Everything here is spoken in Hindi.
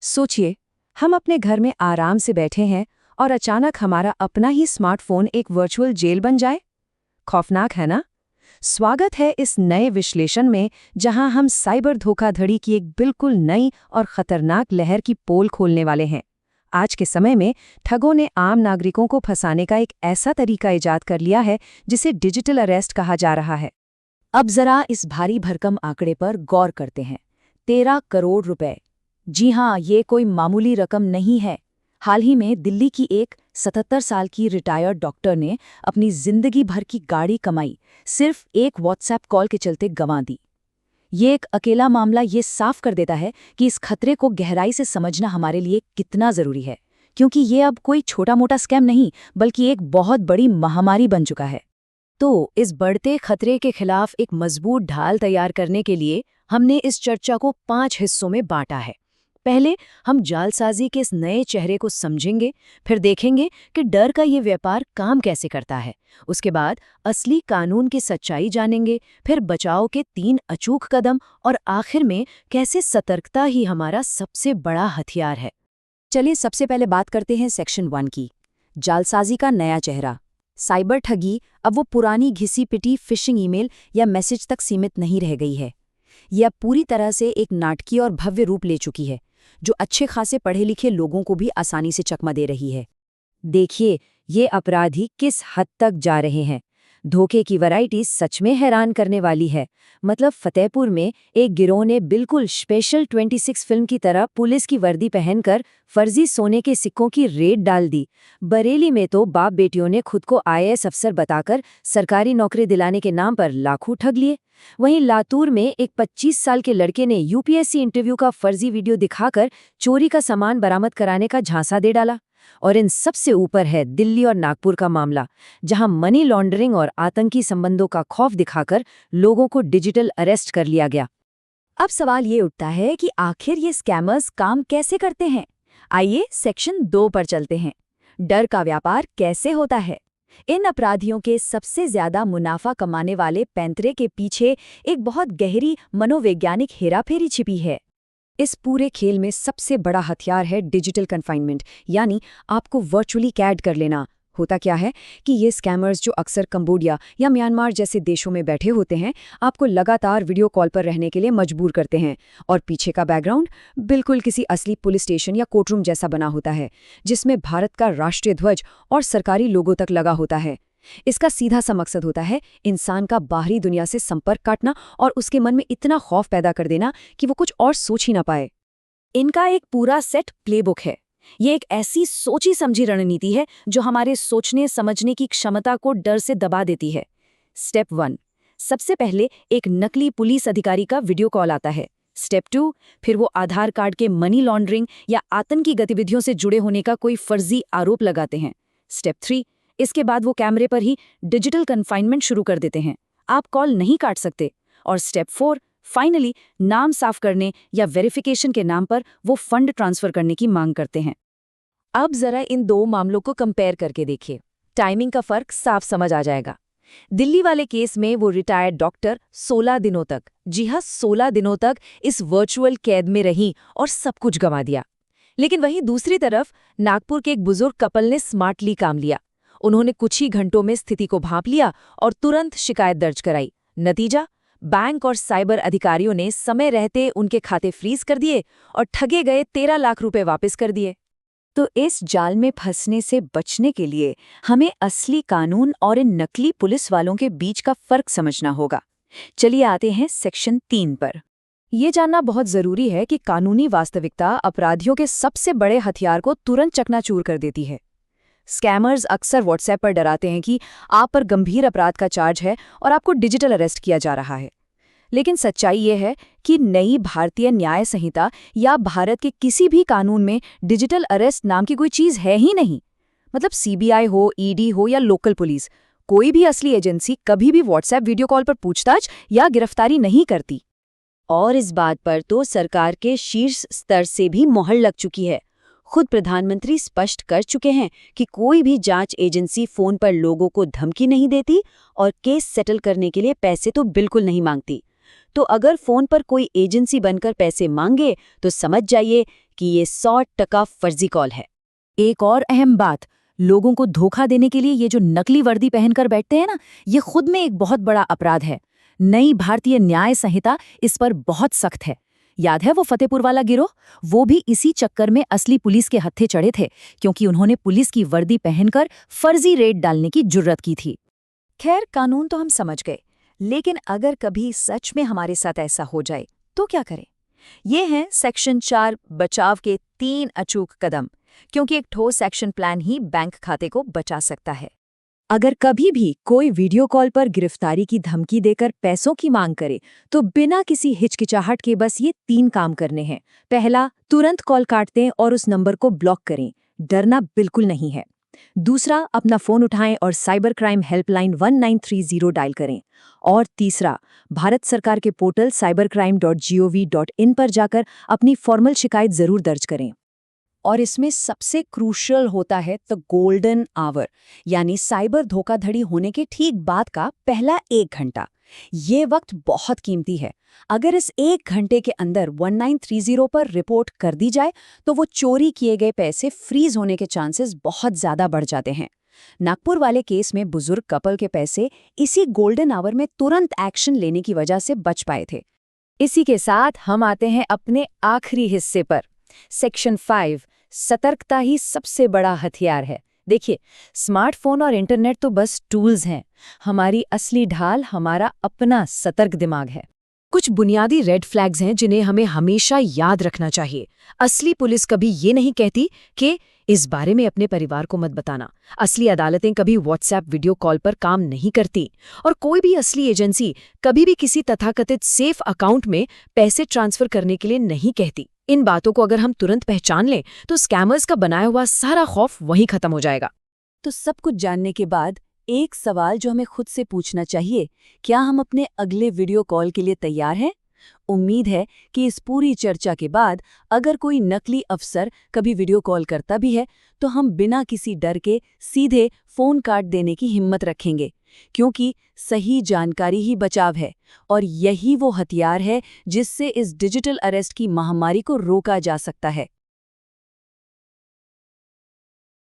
सोचिए, हम अपने घर में आराम से बैठे हैं और अचानक हमारा अपना ही स्मार्टफोन एक वर्चुअल जेल बन जाए। खौफनाक है ना? स्वागत है इस नए विश्लेषण में, जहां हम साइबर धोखाधड़ी की एक बिल्कुल नई और खतरनाक लहर की पोल खोलने वाले हैं। आज के समय में ठगों ने आम नागरिकों को फंसाने का एक ऐसा तरीका इजाद कर लिया है जिसे डिजिटल अरेस्ट कहा जा रहा है। अब जरा इस भारी भरकम आंकड़े पर गौर करते हैं। 13 करोड़ रुपए। जी हाँ, ये कोई मामूली रकम नहीं है। हाल ही में दिल्ली की एक 77 साल की रिटायर्ड डॉक्टर ने अपनी जिंदगी भर की गाढ़ी कमाई सिर्फ एक व्हाट्सएप कॉल के चलते गंवा दी। ये एक अकेला मामला ये साफ कर देता है कि इस खतरे को गहराई से समझना हमारे लिए कितना जरूरी है, क्योंकि ये अब कोई छोटा मोटा स्कैम नहीं, बल्कि एक बहुत बड़ी महामारी बन चुका है। तो इस बढ़ते खतरे के खिलाफ एक मजबूत ढाल तैयार करने के लिए हमने इस चर्चा को 5 हिस्सों में बांटा है। पहले हम जालसाजी के इस नए चेहरे को समझेंगे, फिर देखेंगे कि डर का ये व्यापार काम कैसे करता है। उसके बाद असली कानून की सच्चाई जानेंगे, फिर बचाव के 3 अचूक कदम, और आखिर में कैसे सतर्कता ही हमारा सबसे बड़ा हथियार है। चलिए सबसे पहले बात करते हैं सेक्शन 1 की, जालसाजी का नया चेहरा। साइबर ठगी अब वो पुरानी घिसी पिटी फिशिंग ईमेल या मैसेज तक सीमित नहीं रह गई है। यह अब पूरी तरह से एक नाटकीय और भव्य रूप ले चुकी है, जो अच्छे खासे पढ़े लिखे लोगों को भी आसानी से चकमा दे रही है। देखिए, ये अपराधी किस हद तक जा रहे हैं। धोखे की वैरायटी सच में हैरान करने वाली है। मतलब फतेहपुर में एक गिरोह ने बिल्कुल स्पेशल 26 फिल्म की तरह पुलिस की वर्दी पहनकर फर्जी सोने के सिक्कों की रेड डाल दी। बरेली में तो बाप बेटियों ने खुद को आईएएस अफसर बताकर सरकारी नौकरी दिलाने के नाम पर लाखों ठग लिए। वहीं लातूर में एक 25 साल के लड़के ने यूपीएससी इंटरव्यू का फर्जी वीडियो दिखाकर चोरी का सामान बरामद कराने का झांसा दे डाला। और इन सबसे ऊपर है दिल्ली और नागपुर का मामला, जहां मनी लॉन्ड्रिंग और आतंकी संबंधों का खौफ दिखाकर लोगों को डिजिटल अरेस्ट कर लिया गया। अब सवाल ये उठता है कि आखिर ये स्कैमर्स काम कैसे करते हैं। आइए सेक्शन 2 पर चलते हैं। डर का व्यापार कैसे होता है। इन अपराधियों के सबसे ज्यादा मुनाफा कमाने वाले पैंतरे के पीछे एक बहुत गहरी मनोवैज्ञानिक हेराफेरी छिपी है। इस पूरे खेल में सबसे बड़ा हथियार है डिजिटल कन्फाइनमेंट, यानी आपको वर्चुअली कैद कर लेना। होता क्या है कि ये स्कैमर्स, जो अक्सर कंबोडिया या म्यांमार जैसे देशों में बैठे होते हैं, आपको लगातार वीडियो कॉल पर रहने के लिए मजबूर करते हैं। और पीछे का बैकग्राउंड बिल्कुल किसी असली पुलिस स्टेशन या कोर्टरूम जैसा बना होता है, जिसमें भारत का राष्ट्रीय ध्वज और सरकारी लोगो तक लगा होता है। इसका सीधा सा मकसद होता है इंसान का बाहरी दुनिया से संपर्क काटना और उसके मन में इतना खौफ पैदा कर देना कि वो कुछ और सोच ही ना पाए। इनका एक पूरा सेट प्लेबुक है। ये एक ऐसी सोची समझी रणनीति है जो हमारे सोचने समझने की क्षमता को डर से दबा देती है। स्टेप 1, सबसे पहले एक नकली पुलिस अधिकारी का वीडियो कॉल आता है। स्टेप 2, फिर वो आधार कार्ड के मनी लॉन्ड्रिंग या आतंकी गतिविधियों से जुड़े होने का कोई फर्जी आरोप लगाते हैं। स्टेप 3, इसके बाद वो कैमरे पर ही डिजिटल कन्फाइनमेंट शुरू कर देते हैं। आप कॉल नहीं काट सकते। और स्टेप 4, फाइनली नाम साफ करने या वेरिफिकेशन के नाम पर वो फंड ट्रांसफर करने की मांग करते हैं। अब जरा इन 2 मामलों को कंपेयर करके देखिए। टाइमिंग का फर्क साफ समझ आ जाएगा। दिल्ली वाले केस में वो रिटायर्ड डॉक्टर 16 दिनों तक, जी हाँ 16 दिनों तक इस वर्चुअल कैद में रही और सब कुछ गंवा दिया। लेकिन वहीं दूसरी तरफ नागपुर के एक बुजुर्ग कपल ने स्मार्टली काम लिया। उन्होंने कुछ ही घंटों में स्थिति को भांप लिया और तुरंत शिकायत दर्ज कराई। नतीजा, बैंक और साइबर अधिकारियों ने समय रहते उनके खाते फ्रीज कर दिए और ठगे गए 13 लाख रुपए वापस कर दिए। तो इस जाल में फंसने से बचने के लिए हमें असली कानून और इन नकली पुलिस वालों के बीच का फर्क समझना होगा। चलिए आते हैं सेक्शन 3 पर। ये जानना बहुत जरूरी है कि कानूनी वास्तविकता अपराधियों के सबसे बड़े हथियार को तुरंत चकनाचूर कर देती है। स्कैमर्स अक्सर व्हाट्सएप पर डराते हैं कि आप पर गंभीर अपराध का चार्ज है और आपको डिजिटल अरेस्ट किया जा रहा है। लेकिन सच्चाई ये है कि नई भारतीय न्याय संहिता या भारत के किसी भी कानून में डिजिटल अरेस्ट नाम की कोई चीज़ है ही नहीं। मतलब सीबीआई हो, ईडी हो या लोकल पुलिस, कोई भी असली एजेंसी कभी भी व्हाट्सएप वीडियो कॉल पर पूछताछ या गिरफ्तारी नहीं करती। और इस बात पर तो सरकार के शीर्ष स्तर से भी मोहर लग चुकी है। खुद प्रधानमंत्री स्पष्ट कर चुके हैं कि कोई भी जांच एजेंसी फोन पर लोगों को धमकी नहीं देती और केस सेटल करने के लिए पैसे तो बिल्कुल नहीं मांगती। तो अगर फोन पर कोई एजेंसी बनकर पैसे मांगे तो समझ जाइए कि ये 100% फर्जी कॉल है। एक और अहम बात, लोगों को धोखा देने के लिए ये जो नकली वर्दी पहनकर बैठते हैं ना, ये खुद में एक बहुत बड़ा अपराध है। नई भारतीय न्याय संहिता इस पर बहुत सख्त है। याद है वो फतेहपुर वाला गिरोह? वो भी इसी चक्कर में असली पुलिस के हत्थे चढ़े थे, क्योंकि उन्होंने पुलिस की वर्दी पहनकर फर्जी रेड डालने की जुर्रत की थी। खैर, कानून तो हम समझ गए, लेकिन अगर कभी सच में हमारे साथ ऐसा हो जाए तो क्या करें? ये हैं सेक्शन 4 बचाव के 3 अचूक कदम, क्योंकि एक ठोस एक्शन प्लान ही बैंक खाते को बचा सकता है। अगर कभी भी कोई वीडियो कॉल पर गिरफ्तारी की धमकी देकर पैसों की मांग करे, तो बिना किसी हिचकिचाहट के बस ये 3 काम करने हैं। पहला, तुरंत कॉल काट दें और उस नंबर को ब्लॉक करें। डरना बिल्कुल नहीं है। दूसरा, अपना फोन उठाएं और साइबर क्राइम हेल्पलाइन 1930 डायल करें। और तीसरा, भारत सरकार के पोर्टल cybercrime.gov.in पर जाकर अपनी फॉर्मल शिकायत जरूर दर्ज करें। और इसमें सबसे क्रूशियल होता है द गोल्डन आवर, यानी साइबर धोखाधड़ी होने के ठीक बाद का पहला 1 घंटा। ये वक्त बहुत कीमती है। अगर इस 1 घंटे के अंदर 1930 पर रिपोर्ट कर दी जाए तो वो चोरी किए गए पैसे फ्रीज होने के चांसेस बहुत ज़्यादा बढ़ जाते हैं। नागपुर वाले केस में बुजुर्ग कपल के पैसे इसी गोल्डन आवर में तुरंत एक्शन लेने की वजह से बच पाए थे। इसी के साथ हम आते हैं अपने आखिरी हिस्से पर, सेक्शन 5, सतर्कता ही सबसे बड़ा हथियार है। देखिए, स्मार्टफोन और इंटरनेट तो बस टूल्स हैं। हमारी असली ढाल हमारा अपना सतर्क दिमाग है। कुछ बुनियादी रेड फ्लैग्स हैं जिन्हें हमें हमेशा याद रखना चाहिए। असली पुलिस कभी ये नहीं कहती कि इस बारे में अपने परिवार को मत बताना। असली अदालतें कभी व्हाट्सएप वीडियो कॉल पर काम नहीं करती, और कोई भी असली एजेंसी कभी भी किसी तथाकथित सेफ अकाउंट में पैसे ट्रांसफर करने के लिए नहीं कहती। इन बातों को अगर हम तुरंत पहचान लें तो स्कैमर्स का बनाया हुआ सारा खौफ वहीं खत्म हो जाएगा। तो सब कुछ जानने के बाद एक सवाल जो हमें खुद से पूछना चाहिए, क्या हम अपने अगले वीडियो कॉल के लिए तैयार हैं? उम्मीद है कि इस पूरी चर्चा के बाद अगर कोई नकली अफसर कभी वीडियो कॉल करता भी है तो हम बिना किसी डर के सीधे फोन काट देने की हिम्मत रखेंगे, क्योंकि सही जानकारी ही बचाव है और यही वो हथियार है जिससे इस डिजिटल अरेस्ट की महामारी को रोका जा सकता है।